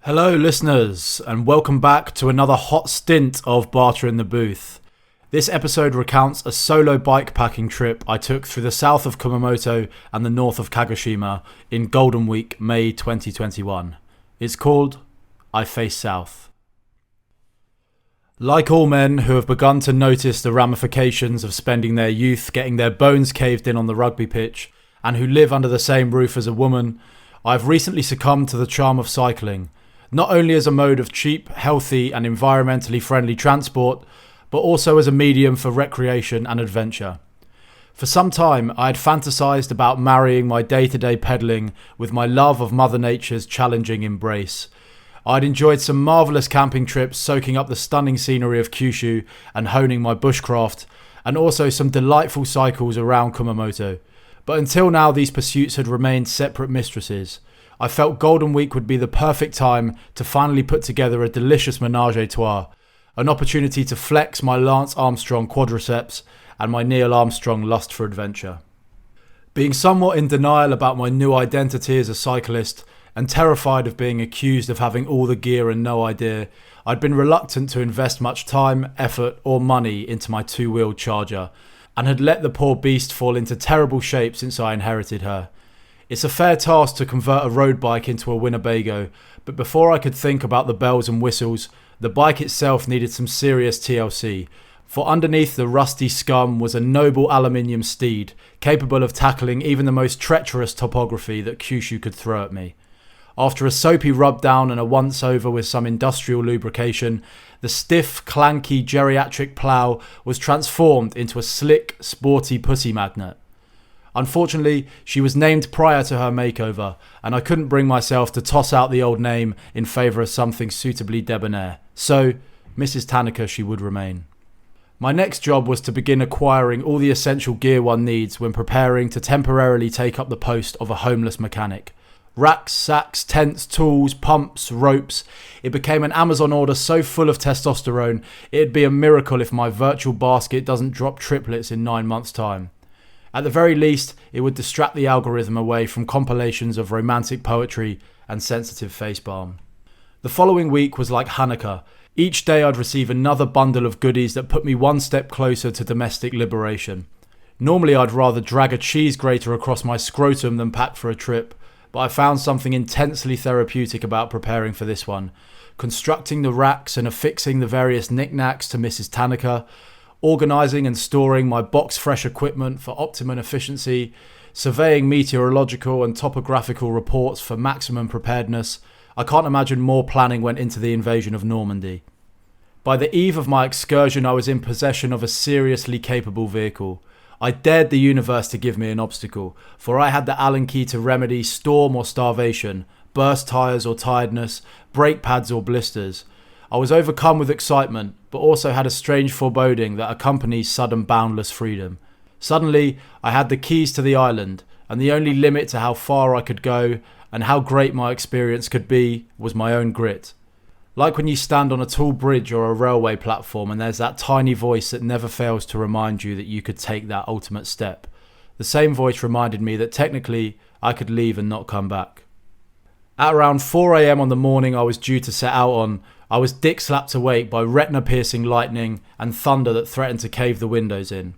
Hello listeners, and welcome back to another hot stint of Barter in the Booth. This episode recounts a solo bikepacking trip I took through the south of Kumamoto and the north of Kagoshima in Golden Week, May 2021. It's called I Face South. Like all men who have begun to notice the ramifications of spending their youth getting their bones caved in on the rugby pitch, and who live under the same roof as a woman, I've recently succumbed to the charm of cycling, not only as a mode of cheap, healthy and environmentally friendly transport, but also as a medium for recreation and adventure. For some time, I had fantasized about marrying my day-to-day pedaling with my love of Mother Nature's challenging embrace. I'd enjoyed some marvellous camping trips soaking up the stunning scenery of Kyushu and honing my bushcraft, and also some delightful cycles around Kumamoto. But until now, these pursuits had remained separate mistresses. I felt Golden Week would be the perfect time to finally put together a delicious menage a trois, an opportunity to flex my Lance Armstrong quadriceps and my Neil Armstrong lust for adventure. Being somewhat in denial about my new identity as a cyclist and terrified of being accused of having all the gear and no idea, I'd been reluctant to invest much time, effort or money into my two-wheeled Charger, and had let the poor beast fall into terrible shape since I inherited her. It's a fair task to convert a road bike into a Winnebago, but before I could think about the bells and whistles, the bike itself needed some serious TLC, for underneath the rusty scum was a noble aluminium steed, capable of tackling even the most treacherous topography that Kyushu could throw at me. After a soapy rub down and a once over with some industrial lubrication, the stiff, clanky geriatric plough was transformed into a slick, sporty pussy magnet. Unfortunately, she was named prior to her makeover, and I couldn't bring myself to toss out the old name in favour of something suitably debonair. So, Mrs. Tanaka she would remain. My next job was to begin acquiring all the essential gear one needs when preparing to temporarily take up the post of a homeless mechanic. Racks, sacks, tents, tools, pumps, ropes. It became an Amazon order so full of testosterone, it'd be a miracle if my virtual basket doesn't drop triplets in 9 months' time. At the very least, it would distract the algorithm away from compilations of romantic poetry and sensitive face balm. The following week was like Hanukkah. Each day I'd receive another bundle of goodies that put me one step closer to domestic liberation. Normally I'd rather drag a cheese grater across my scrotum than pack for a trip, but I found something intensely therapeutic about preparing for this one. Constructing the racks and affixing the various knickknacks to Mrs. Tanaka, organising and storing my box-fresh equipment for optimum efficiency, surveying meteorological and topographical reports for maximum preparedness. I can't imagine more planning went into the invasion of Normandy. By the eve of my excursion, I was in possession of a seriously capable vehicle. I dared the universe to give me an obstacle, for I had the Allen key to remedy storm or starvation, burst tyres or tiredness, brake pads or blisters. I was overcome with excitement, but also had a strange foreboding that accompanies sudden boundless freedom. Suddenly, I had the keys to the island, and the only limit to how far I could go and how great my experience could be was my own grit. Like when you stand on a tall bridge or a railway platform and there's that tiny voice that never fails to remind you that you could take that ultimate step. The same voice reminded me that technically I could leave and not come back. At around 4 a.m. on the morning I was due to set out on, I was dick-slapped awake by retina-piercing lightning and thunder that threatened to cave the windows in.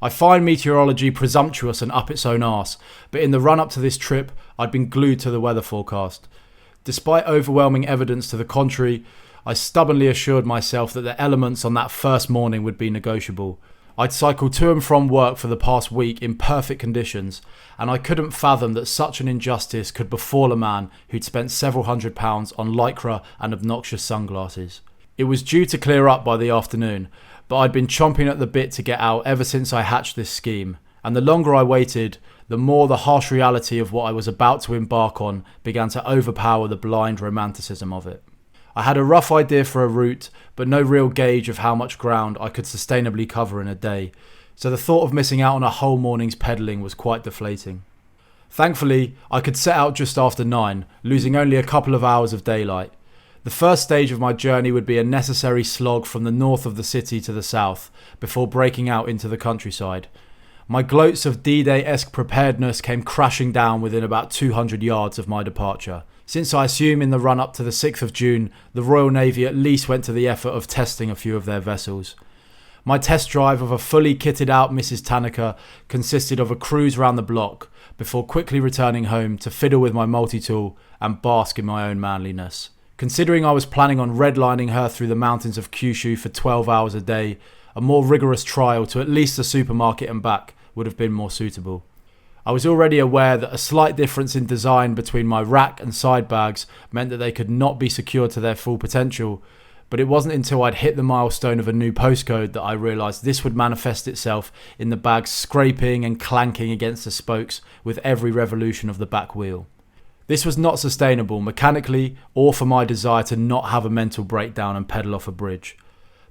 I find meteorology presumptuous and up its own arse, but in the run-up to this trip, I'd been glued to the weather forecast. Despite overwhelming evidence to the contrary, I stubbornly assured myself that the elements on that first morning would be negotiable. I'd cycled to and from work for the past week in perfect conditions, and I couldn't fathom that such an injustice could befall a man who'd spent several £100s on lycra and obnoxious sunglasses. It was due to clear up by the afternoon, but I'd been chomping at the bit to get out ever since I hatched this scheme, and the longer I waited, the more the harsh reality of what I was about to embark on began to overpower the blind romanticism of it. I had a rough idea for a route, but no real gauge of how much ground I could sustainably cover in a day, so the thought of missing out on a whole morning's pedalling was quite deflating. Thankfully, I could set out just after 9, losing only a couple of hours of daylight. The first stage of my journey would be a necessary slog from the north of the city to the south, before breaking out into the countryside. My gloats of D-Day-esque preparedness came crashing down within about 200 yards of my departure, since I assume in the run-up to the 6th of June, the Royal Navy at least went to the effort of testing a few of their vessels. My test drive of a fully kitted out Mrs. Tanaka consisted of a cruise round the block, before quickly returning home to fiddle with my multi-tool and bask in my own manliness. Considering I was planning on redlining her through the mountains of Kyushu for 12 hours a day, a more rigorous trial to at least the supermarket and back would have been more suitable. I was already aware that a slight difference in design between my rack and side bags meant that they could not be secured to their full potential, but it wasn't until I'd hit the milestone of a new postcode that I realised this would manifest itself in the bags scraping and clanking against the spokes with every revolution of the back wheel. This was not sustainable mechanically or for my desire to not have a mental breakdown and pedal off a bridge.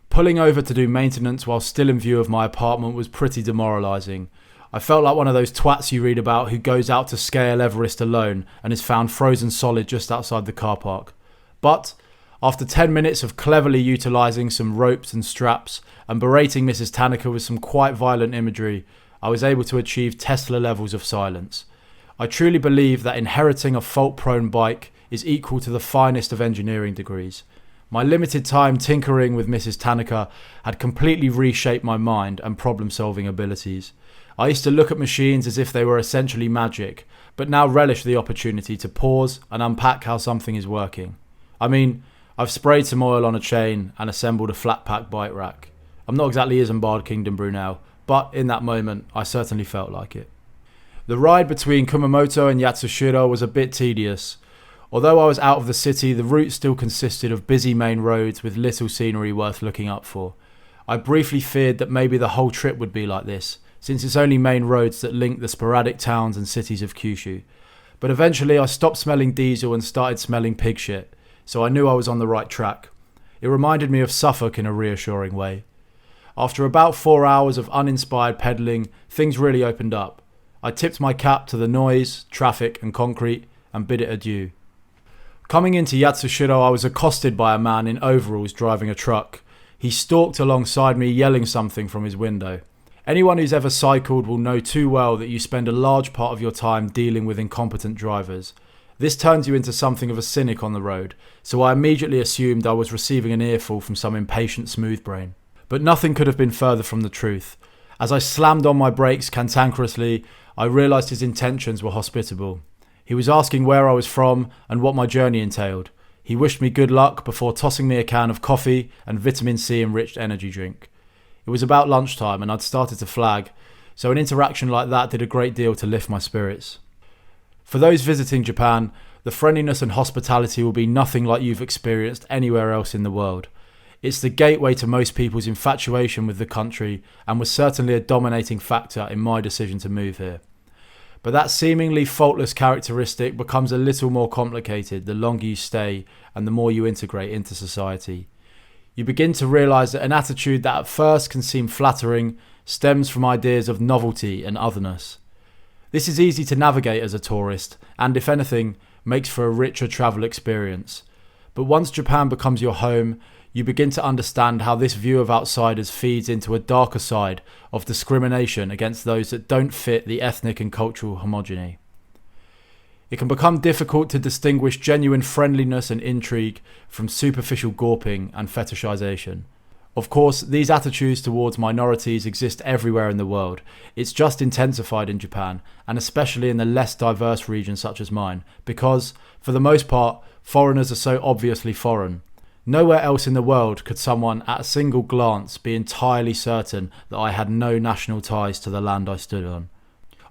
Pulling over to do maintenance while still in view of my apartment was pretty demoralising. I felt like one of those twats you read about who goes out to scale Everest alone and is found frozen solid just outside the car park. But after 10 minutes of cleverly utilising some ropes and straps and berating Mrs. Tanaka with some quite violent imagery, I was able to achieve Tesla levels of silence. I truly believe that inheriting a fault-prone bike is equal to the finest of engineering degrees. My limited time tinkering with Mrs. Tanaka had completely reshaped my mind and problem-solving abilities. I used to look at machines as if they were essentially magic, but now relish the opportunity to pause and unpack how something is working. I mean, I've sprayed some oil on a chain and assembled a flat-pack bike rack. I'm not exactly Isambard Kingdom Brunel, but in that moment, I certainly felt like it. The ride between Kumamoto and Yatsushiro was a bit tedious. Although I was out of the city, the route still consisted of busy main roads with little scenery worth looking up for. I briefly feared that maybe the whole trip would be like this, since it's only main roads that link the sporadic towns and cities of Kyushu. But eventually I stopped smelling diesel and started smelling pig shit, so I knew I was on the right track. It reminded me of Suffolk in a reassuring way. After about 4 hours of uninspired pedalling, things really opened up. I tipped my cap to the noise, traffic and concrete and bid it adieu. Coming into Yatsushiro, I was accosted by a man in overalls driving a truck. He stalked alongside me, yelling something from his window. Anyone who's ever cycled will know too well that you spend a large part of your time dealing with incompetent drivers. This turns you into something of a cynic on the road, so I immediately assumed I was receiving an earful from some impatient smoothbrain. But nothing could have been further from the truth. As I slammed on my brakes cantankerously, I realised his intentions were hospitable. He was asking where I was from and what my journey entailed. He wished me good luck before tossing me a can of coffee and vitamin C enriched energy drink. It was about lunchtime and I'd started to flag, so an interaction like that did a great deal to lift my spirits. For those visiting Japan, the friendliness and hospitality will be nothing like you've experienced anywhere else in the world. It's the gateway to most people's infatuation with the country and was certainly a dominating factor in my decision to move here. But that seemingly faultless characteristic becomes a little more complicated the longer you stay and the more you integrate into society. You begin to realise that an attitude that at first can seem flattering stems from ideas of novelty and otherness. This is easy to navigate as a tourist and, if anything, makes for a richer travel experience. But once Japan becomes your home, you begin to understand how this view of outsiders feeds into a darker side of discrimination against those that don't fit the ethnic and cultural homogeny. It can become difficult to distinguish genuine friendliness and intrigue from superficial gawping and fetishization. Of course, these attitudes towards minorities exist everywhere in the world. It's just intensified in Japan, and especially in the less diverse regions such as mine, because, for the most part, foreigners are so obviously foreign. Nowhere else in the world could someone at a single glance be entirely certain that I had no national ties to the land I stood on.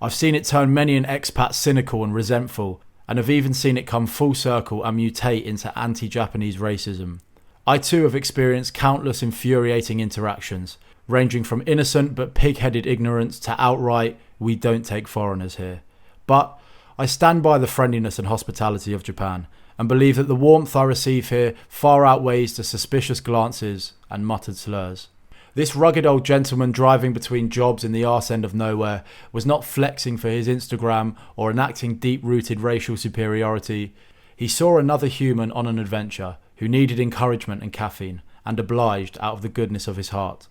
I've seen it turn many an expat cynical and resentful, and have even seen it come full circle and mutate into anti-Japanese racism. I too have experienced countless infuriating interactions, ranging from innocent but pig-headed ignorance to outright, we don't take foreigners here. But I stand by the friendliness and hospitality of Japan, and believe that the warmth I receive here far outweighs the suspicious glances and muttered slurs. This rugged old gentleman driving between jobs in the arse end of nowhere was not flexing for his Instagram or enacting deep-rooted racial superiority. He saw another human on an adventure who needed encouragement and caffeine, and obliged out of the goodness of his heart.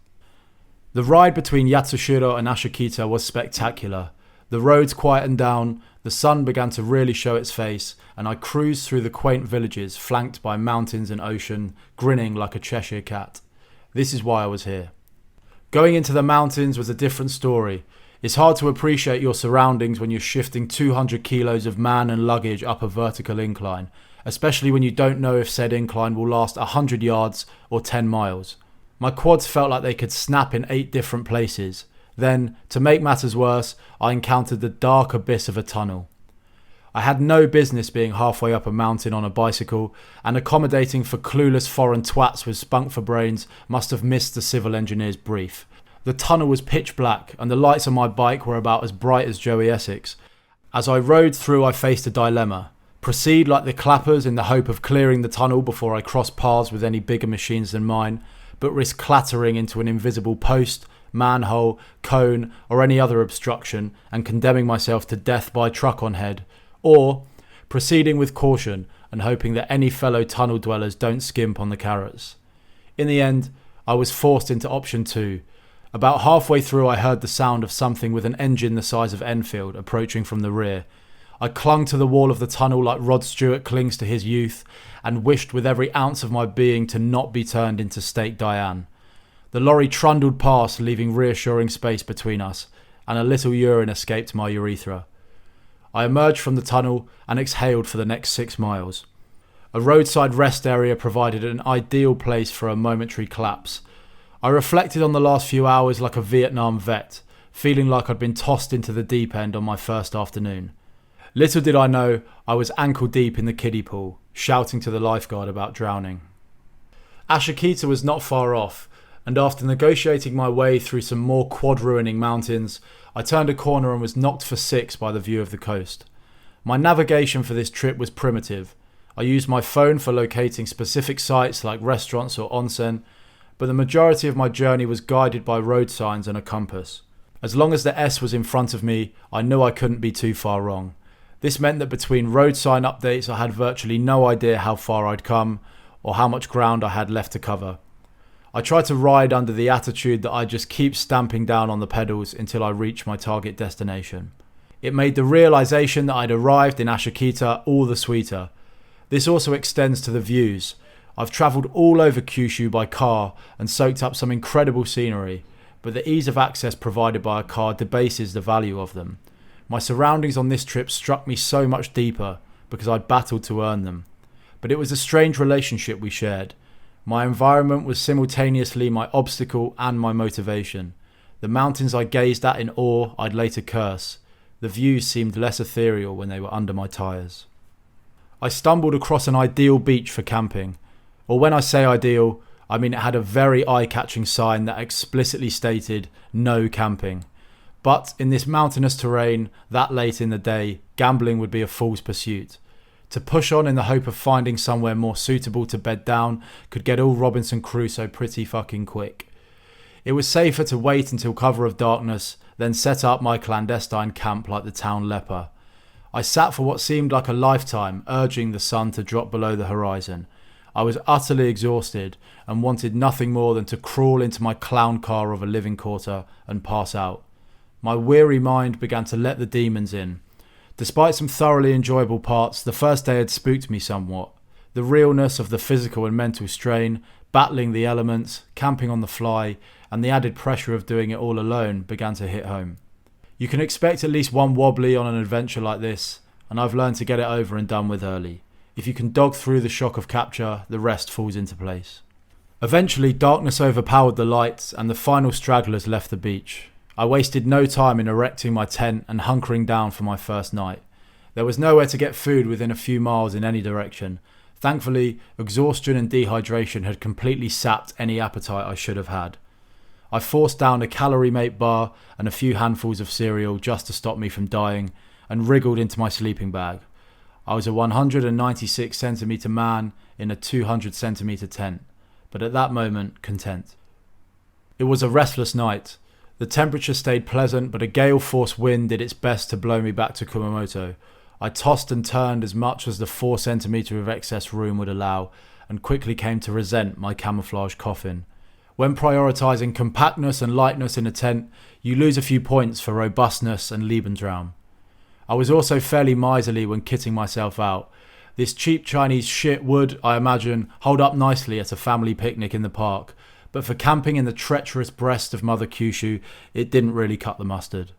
The ride between Yatsushiro and Ashikita was spectacular. The roads quietened down, the sun began to really show its face, and I cruised through the quaint villages flanked by mountains and ocean, grinning like a Cheshire cat. This is why I was here. Going into the mountains was a different story. It's hard to appreciate your surroundings when you're shifting 200 kilos of man and luggage up a vertical incline, especially when you don't know if said incline will last 100 yards or 10 miles. My quads felt like they could snap in 8 different places. Then, to make matters worse, I encountered the dark abyss of a tunnel. I had no business being halfway up a mountain on a bicycle, and accommodating for clueless foreign twats with spunk for brains must have missed the civil engineer's brief. The tunnel was pitch black, and the lights on my bike were about as bright as Joey Essex. As I rode through, I faced a dilemma. Proceed like the clappers in the hope of clearing the tunnel before I crossed paths with any bigger machines than mine, but risk clattering into an invisible post, manhole, cone, or any other obstruction and condemning myself to death by truck on head, or proceeding with caution and hoping that any fellow tunnel dwellers don't skimp on the carrots. In the end, I was forced into option 2. About halfway through, I heard the sound of something with an engine the size of Enfield approaching from the rear. I clung to the wall of the tunnel like Rod Stewart clings to his youth and wished with every ounce of my being to not be turned into Steak Diane. The lorry trundled past, leaving reassuring space between us, and a little urine escaped my urethra. I emerged from the tunnel and exhaled for the next 6 miles. A roadside rest area provided an ideal place for a momentary collapse. I reflected on the last few hours like a Vietnam vet, feeling like I'd been tossed into the deep end on my first afternoon. Little did I know I was ankle deep in the kiddie pool, shouting to the lifeguard about drowning. Ashikita was not far off, and after negotiating my way through some more quad-ruining mountains, I turned a corner and was knocked for 6 by the view of the coast. My navigation for this trip was primitive. I used my phone for locating specific sites like restaurants or onsen, but the majority of my journey was guided by road signs and a compass. As long as the S was in front of me, I knew I couldn't be too far wrong. This meant that between road sign updates I had virtually no idea how far I'd come or how much ground I had left to cover. I tried to ride under the attitude that I'd just keep stamping down on the pedals until I reached my target destination. It made the realization that I'd arrived in Ashikita all the sweeter. This also extends to the views. I've travelled all over Kyushu by car and soaked up some incredible scenery, but the ease of access provided by a car debases the value of them. My surroundings on this trip struck me so much deeper because I'd battled to earn them. But it was a strange relationship we shared. My environment was simultaneously my obstacle and my motivation. The mountains I gazed at in awe I'd later curse. The views seemed less ethereal when they were under my tyres. I stumbled across an ideal beach for camping. Or when I say ideal, I mean it had a very eye-catching sign that explicitly stated no camping. But in this mountainous terrain, that late in the day, gambling would be a fool's pursuit. To push on in the hope of finding somewhere more suitable to bed down could get all Robinson Crusoe pretty fucking quick. It was safer to wait until cover of darkness, then set up my clandestine camp like the town leper. I sat for what seemed like a lifetime, urging the sun to drop below the horizon. I was utterly exhausted and wanted nothing more than to crawl into my clown car of a living quarter and pass out. My weary mind began to let the demons in. Despite some thoroughly enjoyable parts, the first day had spooked me somewhat. The realness of the physical and mental strain, battling the elements, camping on the fly, and the added pressure of doing it all alone began to hit home. You can expect at least one wobbly on an adventure like this, and I've learned to get it over and done with early. If you can dog through the shock of capture, the rest falls into place. Eventually, darkness overpowered the lights and the final stragglers left the beach. I wasted no time in erecting my tent and hunkering down for my first night. There was nowhere to get food within a few miles in any direction. Thankfully, exhaustion and dehydration had completely sapped any appetite I should have had. I forced down a calorie mate bar and a few handfuls of cereal just to stop me from dying and wriggled into my sleeping bag. I was a 196 centimetre man in a 200 centimetre tent, but at that moment content. It was a restless night. The temperature stayed pleasant, but a gale-force wind did its best to blow me back to Kumamoto. I tossed and turned as much as the 4 centimetre of excess room would allow, and quickly came to resent my camouflage coffin. When prioritising compactness and lightness in a tent, you lose a few points for robustness and Lebensraum. I was also fairly miserly when kitting myself out. This cheap Chinese shit would, I imagine, hold up nicely at a family picnic in the park, but for camping in the treacherous breast of Mother Kyushu, it didn't really cut the mustard.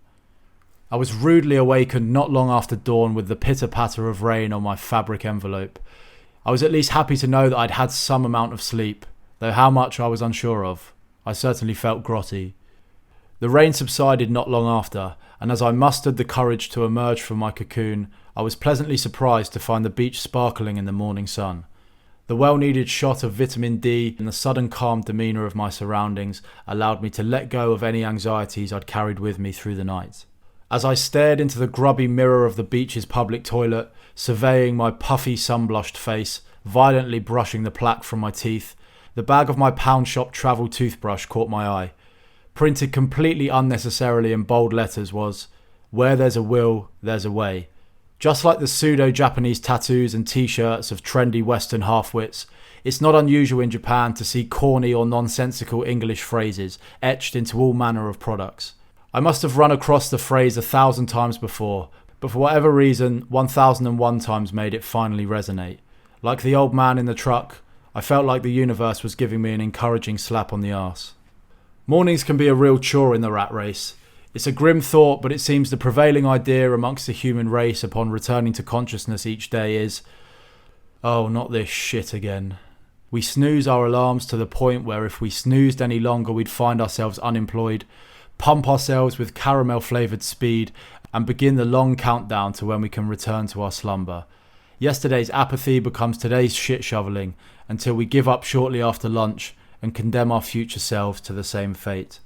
I was rudely awakened not long after dawn with the pitter-patter of rain on my fabric envelope. I was at least happy to know that I'd had some amount of sleep, though how much I was unsure of. I certainly felt grotty. The rain subsided not long after, and as I mustered the courage to emerge from my cocoon, I was pleasantly surprised to find the beach sparkling in the morning sun. The well-needed shot of vitamin D and the sudden calm demeanour of my surroundings allowed me to let go of any anxieties I'd carried with me through the night. As I stared into the grubby mirror of the beach's public toilet, surveying my puffy sun-blushed face, violently brushing the plaque from my teeth, the bag of my pound shop travel toothbrush caught my eye. Printed completely unnecessarily in bold letters was, "Where there's a will, there's a way." Just like the pseudo-Japanese tattoos and t-shirts of trendy Western half-wits, it's not unusual in Japan to see corny or nonsensical English phrases etched into all manner of products. I must have run across the phrase 1,000 times before, but for whatever reason, 1,001 times made it finally resonate. Like the old man in the truck, I felt like the universe was giving me an encouraging slap on the arse. Mornings can be a real chore in the rat race. It's a grim thought, but it seems the prevailing idea amongst the human race upon returning to consciousness each day is, oh, not this shit again. We snooze our alarms to the point where if we snoozed any longer we'd find ourselves unemployed, pump ourselves with caramel-flavoured speed, and begin the long countdown to when we can return to our slumber. Yesterday's apathy becomes today's shit shoveling, until we give up shortly after lunch and condemn our future selves to the same fate.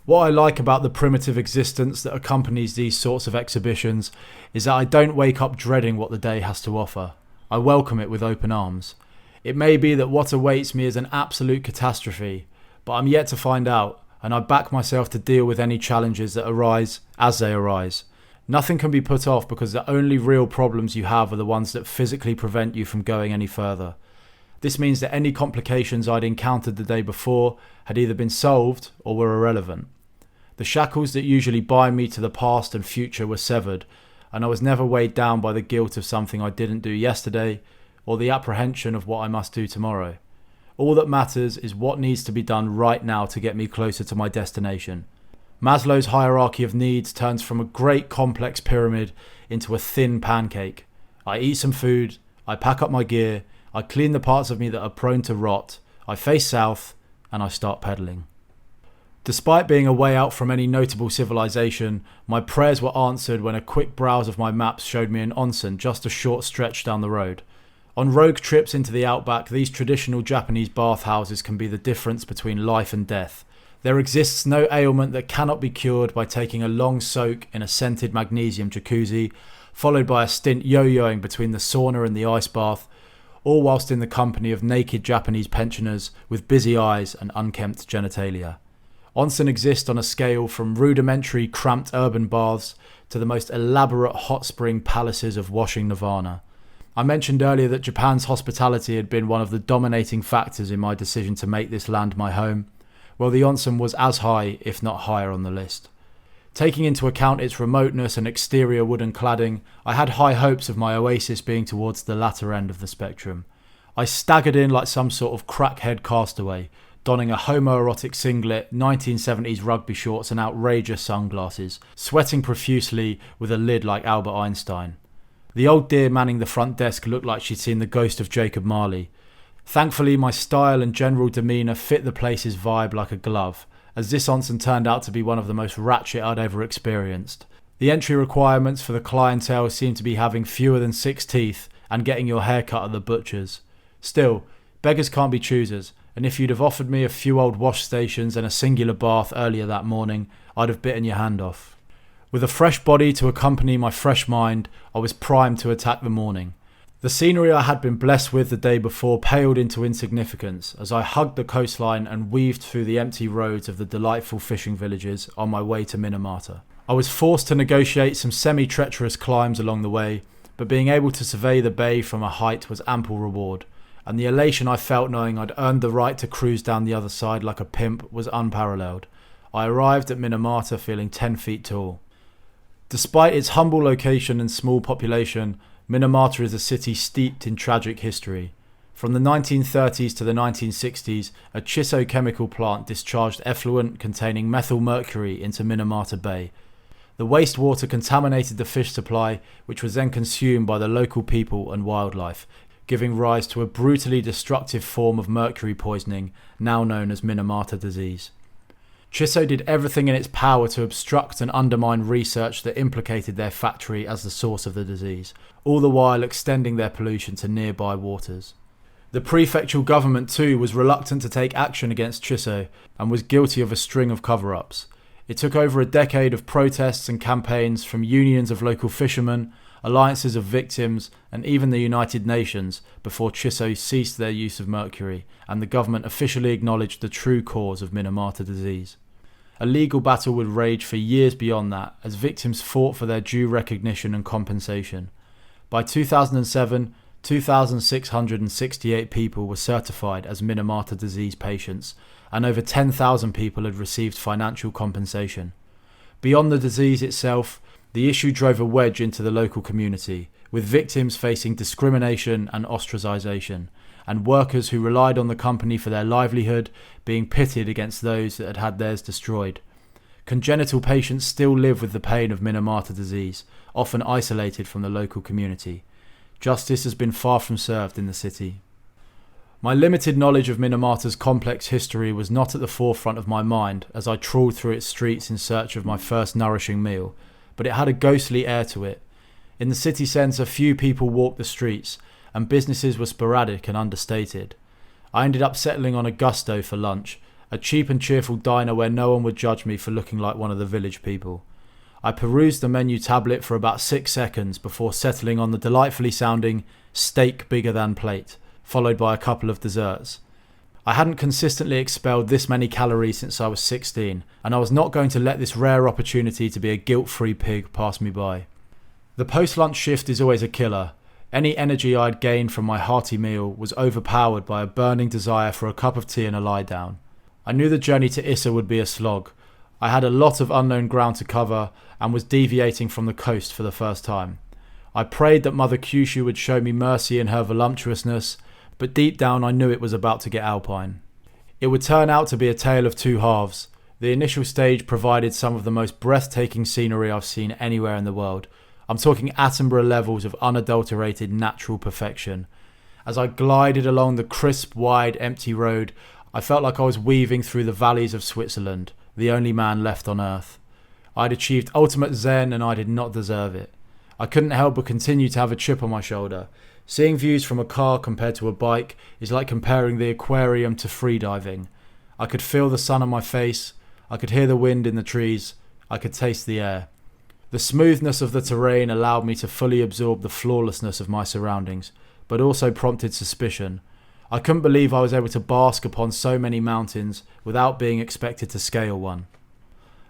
What I like about the primitive existence that accompanies these sorts of exhibitions is that I don't wake up dreading what the day has to offer. I welcome it with open arms. It may be that what awaits me is an absolute catastrophe, but I'm yet to find out, and I back myself to deal with any challenges that arise as they arise. Nothing can be put off because the only real problems you have are the ones that physically prevent you from going any further. This means that any complications I'd encountered the day before had either been solved or were irrelevant. The shackles that usually bind me to the past and future were severed, and I was never weighed down by the guilt of something I didn't do yesterday or the apprehension of what I must do tomorrow. All that matters is what needs to be done right now to get me closer to my destination. Maslow's hierarchy of needs turns from a great complex pyramid into a thin pancake. I eat some food, I pack up my gear, I clean the parts of me that are prone to rot, I face south, and I start pedalling. Despite being a way out from any notable civilization, my prayers were answered when a quick browse of my maps showed me an onsen just a short stretch down the road. On rogue trips into the outback, these traditional Japanese bathhouses can be the difference between life and death. There exists no ailment that cannot be cured by taking a long soak in a scented magnesium jacuzzi, followed by a stint yo-yoing between the sauna and the ice bath, all whilst in the company of naked Japanese pensioners with busy eyes and unkempt genitalia. Onsen exist on a scale from rudimentary cramped urban baths to the most elaborate hot spring palaces of washing nirvana. I mentioned earlier that Japan's hospitality had been one of the dominating factors in my decision to make this land my home. Well, the onsen was as high, if not higher on the list. Taking into account its remoteness and exterior wooden cladding, I had high hopes of my oasis being towards the latter end of the spectrum. I staggered in like some sort of crackhead castaway, donning a homoerotic singlet, 1970s rugby shorts and outrageous sunglasses, sweating profusely with a lid like Albert Einstein. The old dear manning the front desk looked like she'd seen the ghost of Jacob Marley. Thankfully, my style and general demeanour fit the place's vibe like a glove, as this onsen turned out to be one of the most ratchet I'd ever experienced. The entry requirements for the clientele seemed to be having fewer than 6 teeth and getting your hair cut at the butcher's. Still, beggars can't be choosers, and if you'd have offered me a few old wash stations and a singular bath earlier that morning, I'd have bitten your hand off. With a fresh body to accompany my fresh mind, I was primed to attack the morning. The scenery I had been blessed with the day before paled into insignificance as I hugged the coastline and weaved through the empty roads of the delightful fishing villages on my way to Minamata. I was forced to negotiate some semi-treacherous climbs along the way, but being able to survey the bay from a height was ample reward, and the elation I felt knowing I'd earned the right to cruise down the other side like a pimp was unparalleled. I arrived at Minamata feeling 10 feet tall. Despite its humble location and small population, Minamata is a city steeped in tragic history. From the 1930s to the 1960s, a Chiso chemical plant discharged effluent containing methyl mercury into Minamata Bay. The wastewater contaminated the fish supply, which was then consumed by the local people and wildlife, giving rise to a brutally destructive form of mercury poisoning, now known as Minamata disease. Chiso did everything in its power to obstruct and undermine research that implicated their factory as the source of the disease, all the while extending their pollution to nearby waters. The prefectural government too was reluctant to take action against Chiso and was guilty of a string of cover-ups. It took over a decade of protests and campaigns from unions of local fishermen, alliances of victims, and even the United Nations before Chiso ceased their use of mercury and the government officially acknowledged the true cause of Minamata disease. A legal battle would rage for years beyond that as victims fought for their due recognition and compensation. By 2007, 2,668 people were certified as Minamata disease patients, and over 10,000 people had received financial compensation. Beyond the disease itself, the issue drove a wedge into the local community, with victims facing discrimination and ostracization, and workers who relied on the company for their livelihood being pitted against those that had had theirs destroyed. Congenital patients still live with the pain of Minamata disease, often isolated from the local community. Justice has been far from served in the city. My limited knowledge of Minamata's complex history was not at the forefront of my mind as I trawled through its streets in search of my first nourishing meal, but it had a ghostly air to it. In the city centre, few people walked the streets, and businesses were sporadic and understated. I ended up settling on a Gusto for lunch, a cheap and cheerful diner where no one would judge me for looking like one of the village people. I perused the menu tablet for about 6 seconds before settling on the delightfully sounding steak bigger than plate, followed by a couple of desserts. I hadn't consistently expelled this many calories since I was 16, and I was not going to let this rare opportunity to be a guilt-free pig pass me by. The post-lunch shift is always a killer. Any energy I'd gained from my hearty meal was overpowered by a burning desire for a cup of tea and a lie down. I knew the journey to Issa would be a slog. I had a lot of unknown ground to cover and was deviating from the coast for the first time. I prayed that Mother Kyushu would show me mercy in her voluptuousness, but deep down I knew it was about to get alpine. It would turn out to be a tale of two halves. The initial stage provided some of the most breathtaking scenery I've seen anywhere in the world. I'm talking Attenborough levels of unadulterated natural perfection. As I glided along the crisp, wide, empty road, I felt like I was weaving through the valleys of Switzerland, the only man left on earth. I'd achieved ultimate zen and I did not deserve it. I couldn't help but continue to have a chip on my shoulder. Seeing views from a car compared to a bike is like comparing the aquarium to freediving. I could feel the sun on my face, I could hear the wind in the trees, I could taste the air. The smoothness of the terrain allowed me to fully absorb the flawlessness of my surroundings, but also prompted suspicion. I couldn't believe I was able to bask upon so many mountains without being expected to scale one.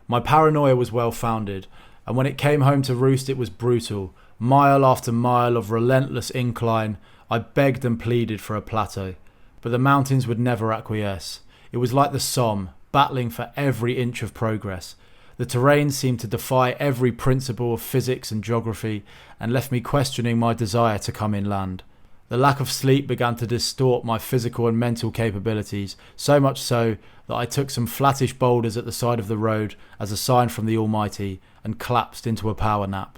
My paranoia was well founded, and when it came home to roost it was brutal. Mile after mile of relentless incline, I begged and pleaded for a plateau, but the mountains would never acquiesce. It was like the Somme, battling for every inch of progress. The terrain seemed to defy every principle of physics and geography and left me questioning my desire to come inland. The lack of sleep began to distort my physical and mental capabilities, so much so that I took some flattish boulders at the side of the road as a sign from the Almighty and collapsed into a power nap.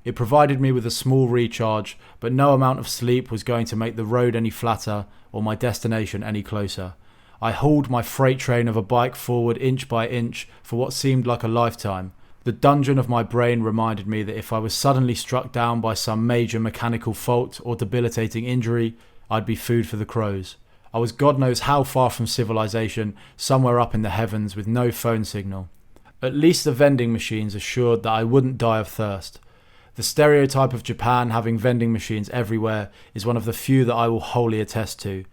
It provided me with a small recharge, but no amount of sleep was going to make the road any flatter or my destination any closer. I hauled my freight train of a bike forward inch by inch for what seemed like a lifetime. The dungeon of my brain reminded me that if I was suddenly struck down by some major mechanical fault or debilitating injury, I'd be food for the crows. I was God knows how far from civilization, somewhere up in the heavens with no phone signal. At least the vending machines assured that I wouldn't die of thirst. The stereotype of Japan having vending machines everywhere is one of the few that I will wholly attest to.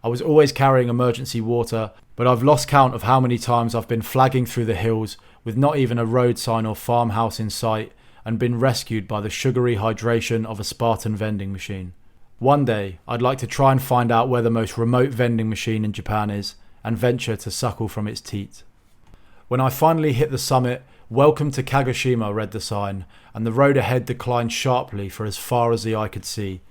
I was always carrying emergency water, but I've lost count of how many times I've been flagging through the hills with not even a road sign or farmhouse in sight and been rescued by the sugary hydration of a Spartan vending machine. One day, I'd like to try and find out where the most remote vending machine in Japan is and venture to suckle from its teat. When I finally hit the summit, "Welcome to Kagoshima" read the sign, and the road ahead declined sharply for as far as the eye could see.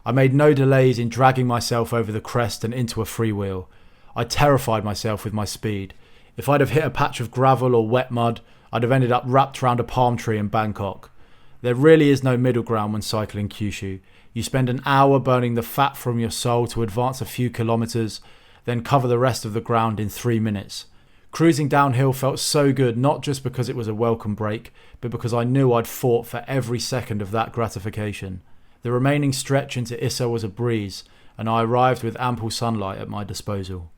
I made no delays in dragging myself over the crest and into a freewheel. I terrified myself with my speed. If I'd have hit a patch of gravel or wet mud, I'd have ended up wrapped around a palm tree in Bangkok. There really is no middle ground when cycling Kyushu. You spend an hour burning the fat from your soul to advance a few kilometers, then cover the rest of the ground in 3 minutes. Cruising downhill felt so good, not just because it was a welcome break, but because I knew I'd fought for every second of that gratification. The remaining stretch into Issa was a breeze, and I arrived with ample sunlight at my disposal.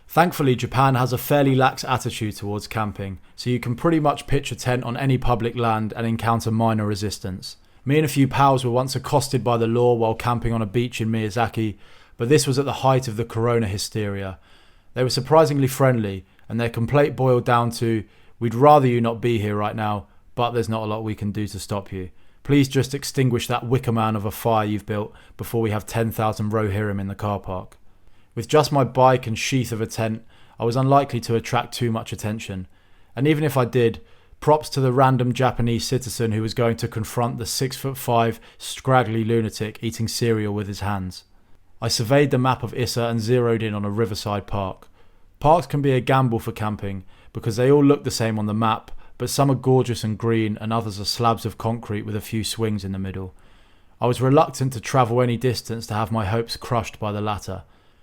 Thankfully, Japan has a fairly lax attitude towards camping, so you can pretty much pitch a tent on any public land and encounter minor resistance. Me and a few pals were once accosted by the law while camping on a beach in Miyazaki, but this was at the height of the corona hysteria. They were surprisingly friendly, and their complaint boiled down to, "We'd rather you not be here right now, but there's not a lot we can do to stop you. Please just extinguish that wicker man of a fire you've built before we have 10,000 Rohirrim in the car park." With just my bike and sheath of a tent, I was unlikely to attract too much attention. And even if I did, props to the random Japanese citizen who was going to confront the 6'5" scraggly lunatic eating cereal with his hands. I surveyed the map of Issa and zeroed in on a riverside park. Parks can be a gamble for camping because they all look the same on the map, but some are gorgeous and green and others are slabs of concrete with a few swings in the middle. I was reluctant to travel any distance to have my hopes crushed by the latter.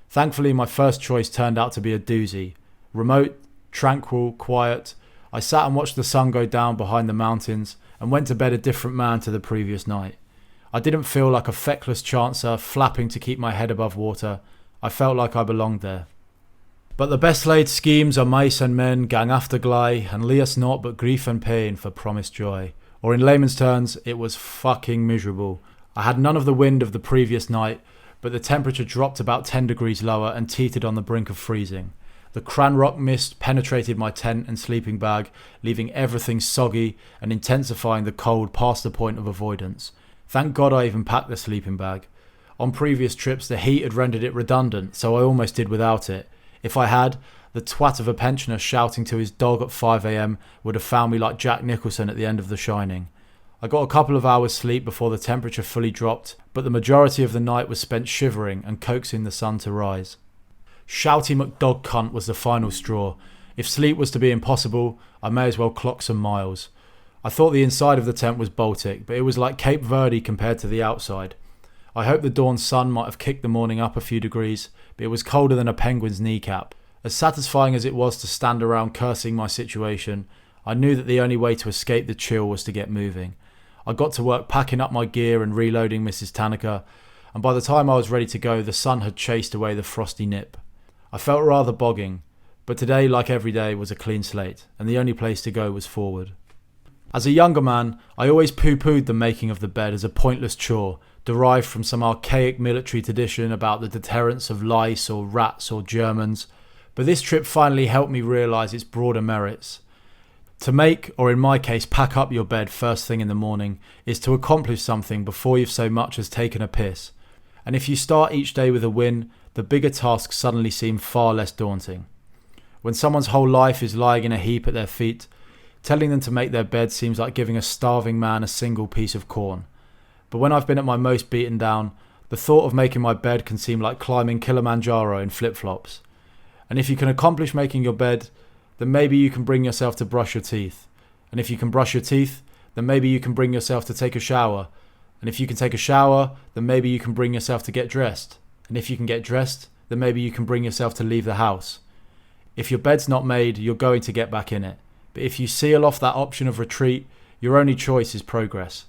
Thankfully, my first choice turned out to be a doozy. Remote, tranquil, quiet. I sat and watched the sun go down behind the mountains and went to bed a different man to the previous night. I didn't feel like a feckless chancer flapping to keep my head above water. I felt like I belonged there. But the best laid schemes are mice and men, gang after gly, and leave us naught but grief and pain for promised joy. Or in layman's terms, it was fucking miserable. I had none of the wind of the previous night, but the temperature dropped about 10 degrees lower and teetered on the brink of freezing. The Cranrock mist penetrated my tent and sleeping bag, leaving everything soggy and intensifying the cold past the point of avoidance. Thank God I even packed the sleeping bag. On previous trips, the heat had rendered it redundant, so I almost did without it. If I had, the twat of a pensioner shouting to his dog at 5 a.m. would have found me like Jack Nicholson at the end of The Shining. I got a couple of hours sleep before the temperature fully dropped, but the majority of the night was spent shivering and coaxing the sun to rise. Shouty McDog cunt was the final straw. If sleep was to be impossible, I may as well clock some miles. I thought the inside of the tent was Baltic, but it was like Cape Verde compared to the outside. I hoped the dawn sun might have kicked the morning up a few degrees, but it was colder than a penguin's kneecap. As satisfying as it was to stand around cursing my situation, I knew that the only way to escape the chill was to get moving. I got to work packing up my gear and reloading Mrs. Tanaka, and by the time I was ready to go, the sun had chased away the frosty nip. I felt rather bogging, but today, like every day, was a clean slate, and the only place to go was forward. As a younger man, I always poo-pooed the making of the bed as a pointless chore, derived from some archaic military tradition about the deterrence of lice or rats or Germans, but this trip finally helped me realise its broader merits. To make, or in my case, pack up your bed first thing in the morning is to accomplish something before you've so much as taken a piss. And if you start each day with a win, the bigger tasks suddenly seem far less daunting. When someone's whole life is lying in a heap at their feet, telling them to make their bed seems like giving a starving man a single piece of corn. But when I've been at my most beaten down, the thought of making my bed can seem like climbing Kilimanjaro in flip-flops. And if you can accomplish making your bed, then maybe you can bring yourself to brush your teeth. And if you can brush your teeth, then maybe you can bring yourself to take a shower. And if you can take a shower, then maybe you can bring yourself to get dressed. And if you can get dressed, then maybe you can bring yourself to leave the house. If your bed's not made, you're going to get back in it. But if you seal off that option of retreat, your only choice is progress.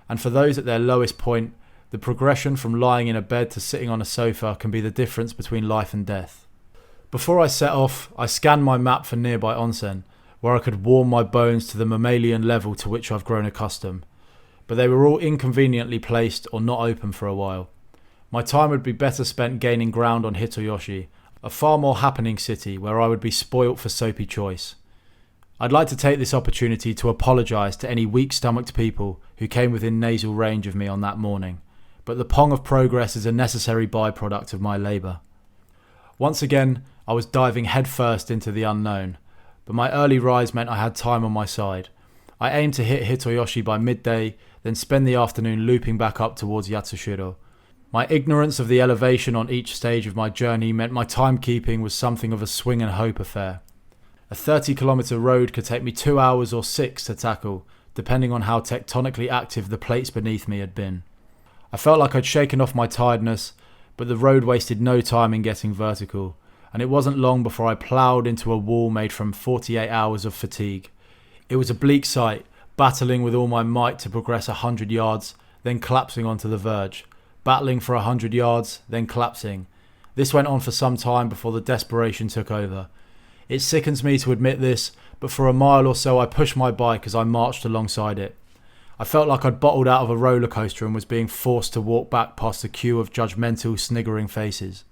And for those at their lowest point, the progression from lying in a bed to sitting on a sofa can be the difference between life and death. Before I set off, I scanned my map for nearby onsen, where I could warm my bones to the mammalian level to which I've grown accustomed. But they were all inconveniently placed or not open for a while. My time would be better spent gaining ground on Hitoyoshi, a far more happening city where I would be spoilt for soapy choice. I'd like to take this opportunity to apologise to any weak-stomached people who came within nasal range of me on that morning, but the pong of progress is a necessary byproduct of my labour. Once again, I was diving headfirst into the unknown, but my early rise meant I had time on my side. I aimed to hit Hitoyoshi by midday, then spend the afternoon looping back up towards Yatsushiro. My ignorance of the elevation on each stage of my journey meant my timekeeping was something of a swing and hope affair. A 30-kilometre road could take me 2 hours or 6 to tackle, depending on how tectonically active the plates beneath me had been. I felt like I'd shaken off my tiredness, but the road wasted no time in getting vertical, and it wasn't long before I ploughed into a wall made from 48 hours of fatigue. It was a bleak sight, battling with all my might to progress 100 yards, then collapsing onto the verge, battling for 100 yards, then collapsing. This went on for some time before the desperation took over. It sickens me to admit this, but for a mile or so I pushed my bike as I marched alongside it. I felt like I'd bottled out of a roller coaster and was being forced to walk back past a queue of judgmental, sniggering faces.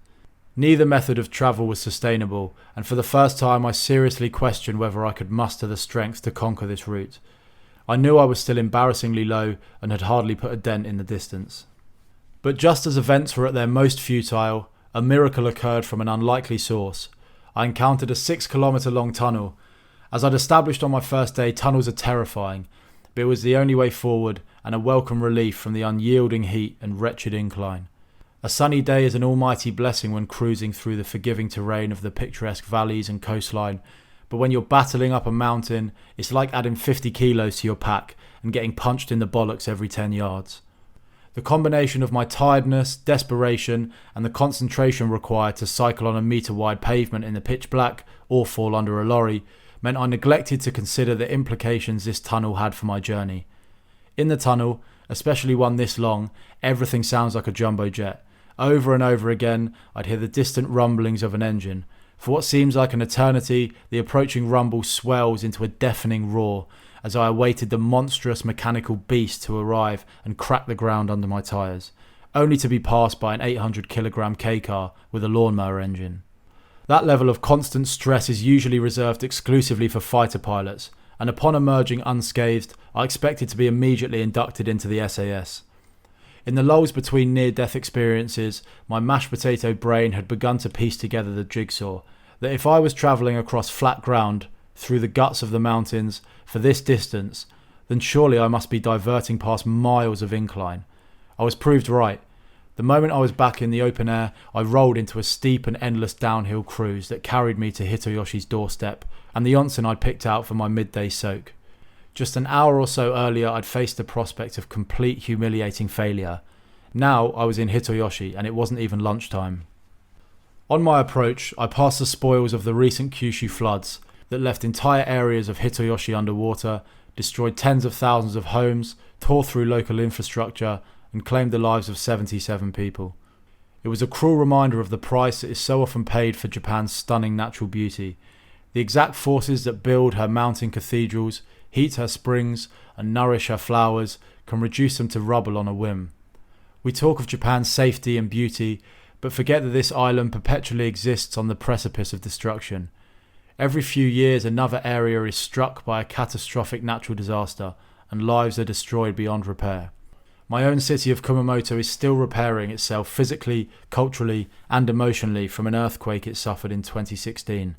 Neither method of travel was sustainable, and for the first time I seriously questioned whether I could muster the strength to conquer this route. I knew I was still embarrassingly low and had hardly put a dent in the distance. But just as events were at their most futile, a miracle occurred from an unlikely source. I encountered a 6-kilometre long tunnel. As I'd established on my first day, tunnels are terrifying, but it was the only way forward and a welcome relief from the unyielding heat and wretched incline. A sunny day is an almighty blessing when cruising through the forgiving terrain of the picturesque valleys and coastline, but when you're battling up a mountain, it's like adding 50 kilos to your pack and getting punched in the bollocks every 10 yards. The combination of my tiredness, desperation, and the concentration required to cycle on a metre-wide pavement in the pitch black or fall under a lorry meant I neglected to consider the implications this tunnel had for my journey. In the tunnel, especially one this long, everything sounds like a jumbo jet. Over and over again, I'd hear the distant rumblings of an engine. For what seems like an eternity, the approaching rumble swells into a deafening roar as I awaited the monstrous mechanical beast to arrive and crack the ground under my tyres, only to be passed by an 800-kilogram K-car with a lawnmower engine. That level of constant stress is usually reserved exclusively for fighter pilots, and upon emerging unscathed, I expected to be immediately inducted into the SAS. In the lulls between near-death experiences, my mashed potato brain had begun to piece together the jigsaw, that if I was travelling across flat ground, through the guts of the mountains, for this distance, then surely I must be diverting past miles of incline. I was proved right. The moment I was back in the open air, I rolled into a steep and endless downhill cruise that carried me to Hitoyoshi's doorstep, and the onsen I'd picked out for my midday soak. Just an hour or so earlier, I'd faced the prospect of complete humiliating failure. Now I was in Hitoyoshi, and it wasn't even lunchtime. On my approach, I passed the spoils of the recent Kyushu floods that left entire areas of Hitoyoshi underwater, destroyed tens of thousands of homes, tore through local infrastructure, and claimed the lives of 77 people. It was a cruel reminder of the price that is so often paid for Japan's stunning natural beauty. The exact forces that build her mountain cathedrals, heat her springs, and nourish her flowers can reduce them to rubble on a whim. We talk of Japan's safety and beauty, but forget that this island perpetually exists on the precipice of destruction. Every few years another area is struck by a catastrophic natural disaster, and lives are destroyed beyond repair. My own city of Kumamoto is still repairing itself physically, culturally, and emotionally from an earthquake it suffered in 2016.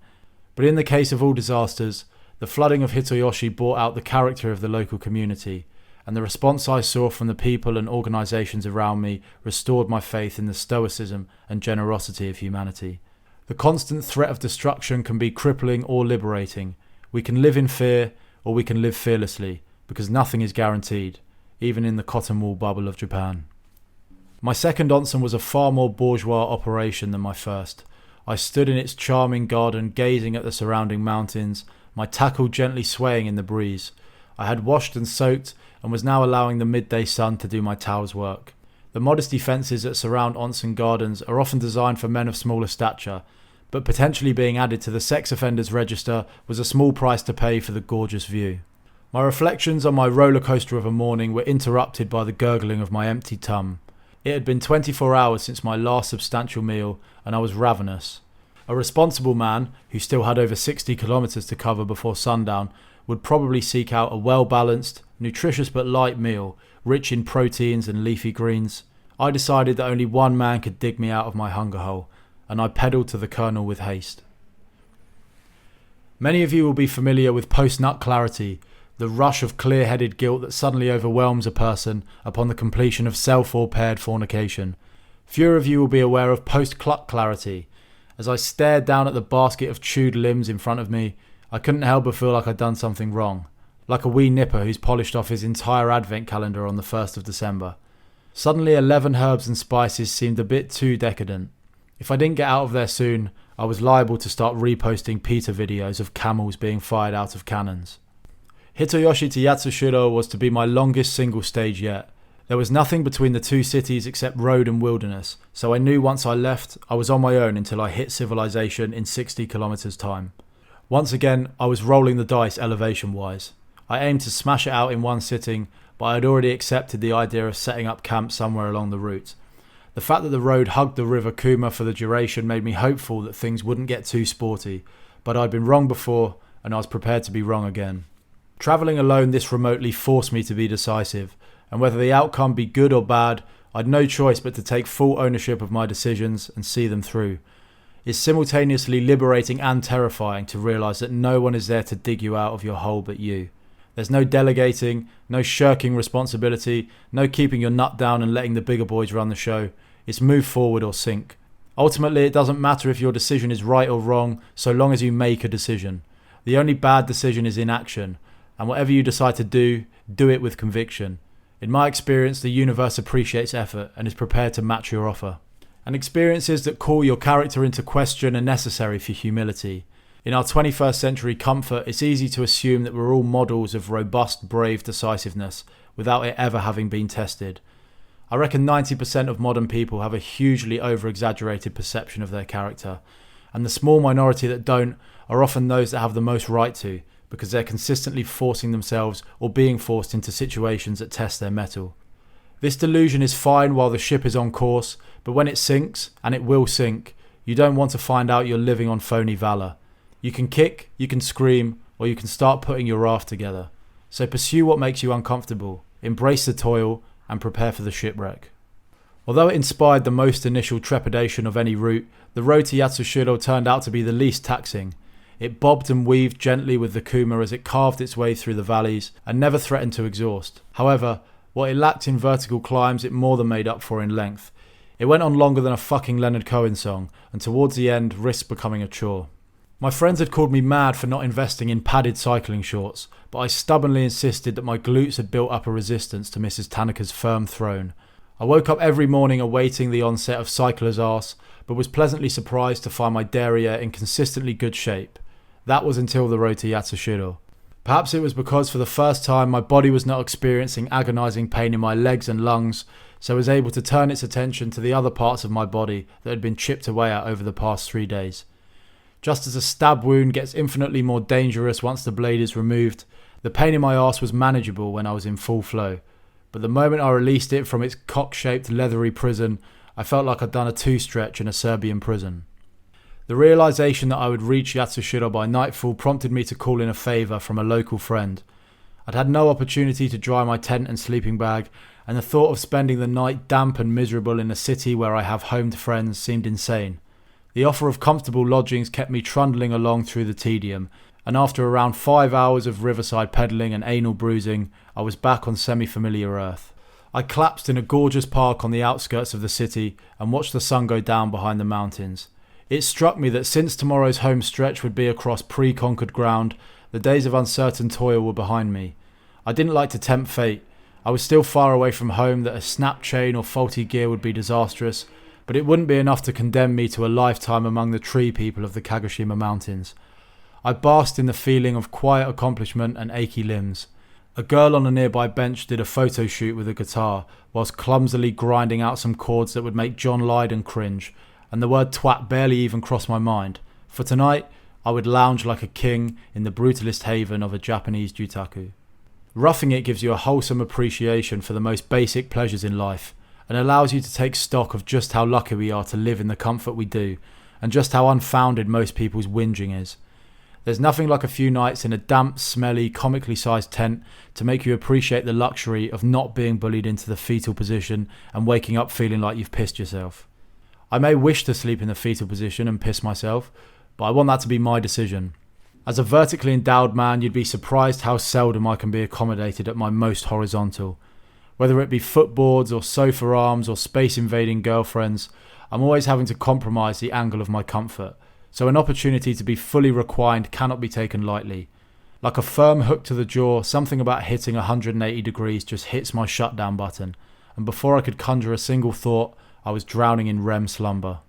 But in the case of all disasters, the flooding of Hitoyoshi brought out the character of the local community, and the response I saw from the people and organisations around me restored my faith in the stoicism and generosity of humanity. The constant threat of destruction can be crippling or liberating. We can live in fear, or we can live fearlessly, because nothing is guaranteed, even in the cotton wool bubble of Japan. My second onsen was a far more bourgeois operation than my first. I stood in its charming garden gazing at the surrounding mountains, my tackle gently swaying in the breeze. I had washed and soaked and was now allowing the midday sun to do my towel's work. The modesty fences that surround onsen gardens are often designed for men of smaller stature, but potentially being added to the sex offenders register was a small price to pay for the gorgeous view. My reflections on my roller coaster of a morning were interrupted by the gurgling of my empty tum. It had been 24 hours since my last substantial meal, and I was ravenous. A responsible man, who still had over 60 kilometres to cover before sundown, would probably seek out a well-balanced, nutritious but light meal, rich in proteins and leafy greens. I decided that only one man could dig me out of my hunger hole, and I pedalled to the Colonel with haste. Many of you will be familiar with post-nut clarity, the rush of clear-headed guilt that suddenly overwhelms a person upon the completion of self or paired fornication. Fewer of you will be aware of post-cluck clarity. As I stared down at the basket of chewed limbs in front of me, I couldn't help but feel like I'd done something wrong, like a wee nipper who's polished off his entire advent calendar on the 1st of December. Suddenly 11 herbs and spices seemed a bit too decadent. If I didn't get out of there soon, I was liable to start reposting PETA videos of camels being fired out of cannons. Hitoyoshi to Yatsushiro was to be my longest single stage yet. There was nothing between the two cities except road and wilderness, so I knew once I left, I was on my own until I hit civilization in 60 kilometers time. Once again, I was rolling the dice elevation-wise. I aimed to smash it out in one sitting, but I had already accepted the idea of setting up camp somewhere along the route. The fact that the road hugged the river Kuma for the duration made me hopeful that things wouldn't get too sporty, but I'd been wrong before, and I was prepared to be wrong again. Travelling alone this remotely forced me to be decisive, and whether the outcome be good or bad, I'd no choice but to take full ownership of my decisions and see them through. It's simultaneously liberating and terrifying to realise that no one is there to dig you out of your hole but you. There's no delegating, no shirking responsibility, no keeping your nut down and letting the bigger boys run the show. It's move forward or sink. Ultimately, it doesn't matter if your decision is right or wrong, so long as you make a decision. The only bad decision is inaction, and whatever you decide to do, do it with conviction. In my experience, the universe appreciates effort and is prepared to match your offer. And experiences that call your character into question are necessary for humility. In our 21st century comfort, it's easy to assume that we're all models of robust, brave decisiveness without it ever having been tested. I reckon 90% of modern people have a hugely over-exaggerated perception of their character, and the small minority that don't are often those that have the most right to, because they're consistently forcing themselves or being forced into situations that test their mettle. This delusion is fine while the ship is on course, but when it sinks, and it will sink, you don't want to find out you're living on phony valour. You can kick, you can scream, or you can start putting your raft together. So pursue what makes you uncomfortable, embrace the toil, and prepare for the shipwreck. Although it inspired the most initial trepidation of any route, the road to Yatsushiro turned out to be the least taxing. It bobbed and weaved gently with the Kuma as it carved its way through the valleys, and never threatened to exhaust. However, what it lacked in vertical climbs, it more than made up for in length. It went on longer than a fucking Leonard Cohen song, and towards the end risked becoming a chore. My friends had called me mad for not investing in padded cycling shorts, but I stubbornly insisted that my glutes had built up a resistance to Mrs. Tanaka's firm throne. I woke up every morning awaiting the onset of cycler's arse, but was pleasantly surprised to find my derriere in consistently good shape. That was until the road to Yatsushiro. Perhaps it was because for the first time my body was not experiencing agonising pain in my legs and lungs, so I was able to turn its attention to the other parts of my body that had been chipped away at over the past 3 days. Just as a stab wound gets infinitely more dangerous once the blade is removed, the pain in my arse was manageable when I was in full flow. But the moment I released it from its cock-shaped leathery prison, I felt like I'd done a two-stretch in a Serbian prison. The realisation that I would reach Yatsushiro by nightfall prompted me to call in a favour from a local friend. I'd had no opportunity to dry my tent and sleeping bag, and the thought of spending the night damp and miserable in a city where I have homed friends seemed insane. The offer of comfortable lodgings kept me trundling along through the tedium, and after around 5 hours of riverside pedalling and anal bruising, I was back on semi-familiar earth. I collapsed in a gorgeous park on the outskirts of the city and watched the sun go down behind the mountains. It struck me that since tomorrow's home stretch would be across pre-conquered ground, the days of uncertain toil were behind me. I didn't like to tempt fate. I was still far away from home that a snap chain or faulty gear would be disastrous, but it wouldn't be enough to condemn me to a lifetime among the tree people of the Kagoshima mountains. I basked in the feeling of quiet accomplishment and achy limbs. A girl on a nearby bench did a photo shoot with a guitar, whilst clumsily grinding out some chords that would make John Lydon cringe, and the word twat barely even crossed my mind. For tonight, I would lounge like a king in the brutalist haven of a Japanese jutaku. Roughing it gives you a wholesome appreciation for the most basic pleasures in life, and allows you to take stock of just how lucky we are to live in the comfort we do, and just how unfounded most people's whinging is. There's nothing like a few nights in a damp, smelly, comically sized tent to make you appreciate the luxury of not being bullied into the fetal position and waking up feeling like you've pissed yourself. I may wish to sleep in the fetal position and piss myself, but I want that to be my decision. As a vertically endowed man, you'd be surprised how seldom I can be accommodated at my most horizontal. Whether it be footboards or sofa arms or space invading girlfriends, I'm always having to compromise the angle of my comfort, so an opportunity to be fully reclined cannot be taken lightly. Like a firm hook to the jaw, something about hitting 180 degrees just hits my shutdown button, and before I could conjure a single thought, I was drowning in REM slumber.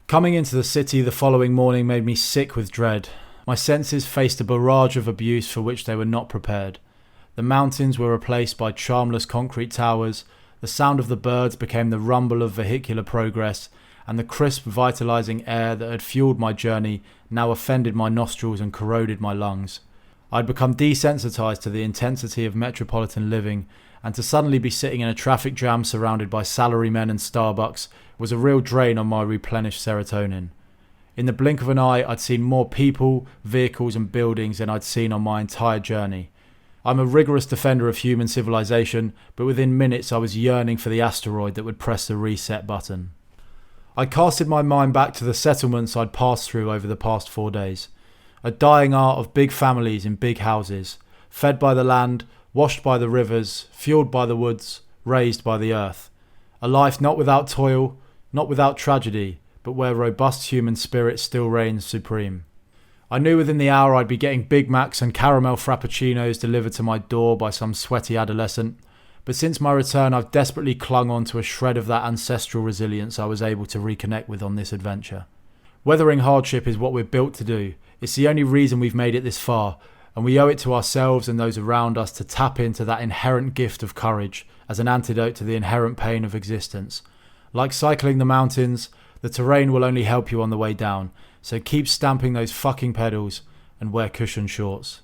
Coming into the city the following morning made me sick with dread. My senses faced a barrage of abuse for which they were not prepared. The mountains were replaced by charmless concrete towers, the sound of the birds became the rumble of vehicular progress, and the crisp, vitalising air that had fueled my journey now offended my nostrils and corroded my lungs. I'd become desensitised to the intensity of metropolitan living, and to suddenly be sitting in a traffic jam surrounded by salarymen and Starbucks was a real drain on my replenished serotonin. In the blink of an eye, I'd seen more people, vehicles and buildings than I'd seen on my entire journey. I'm a rigorous defender of human civilization, but within minutes I was yearning for the asteroid that would press the reset button. I casted my mind back to the settlements I'd passed through over the past 4 days. A dying art of big families in big houses, fed by the land, washed by the rivers, fueled by the woods, raised by the earth. A life not without toil, not without tragedy, but where robust human spirit still reigns supreme. I knew within the hour I'd be getting Big Macs and caramel frappuccinos delivered to my door by some sweaty adolescent, but since my return I've desperately clung on to a shred of that ancestral resilience I was able to reconnect with on this adventure. Weathering hardship is what we're built to do. It's the only reason we've made it this far, and we owe it to ourselves and those around us to tap into that inherent gift of courage as an antidote to the inherent pain of existence. Like cycling the mountains, the terrain will only help you on the way down, so keep stamping those fucking pedals and wear cushioned shorts.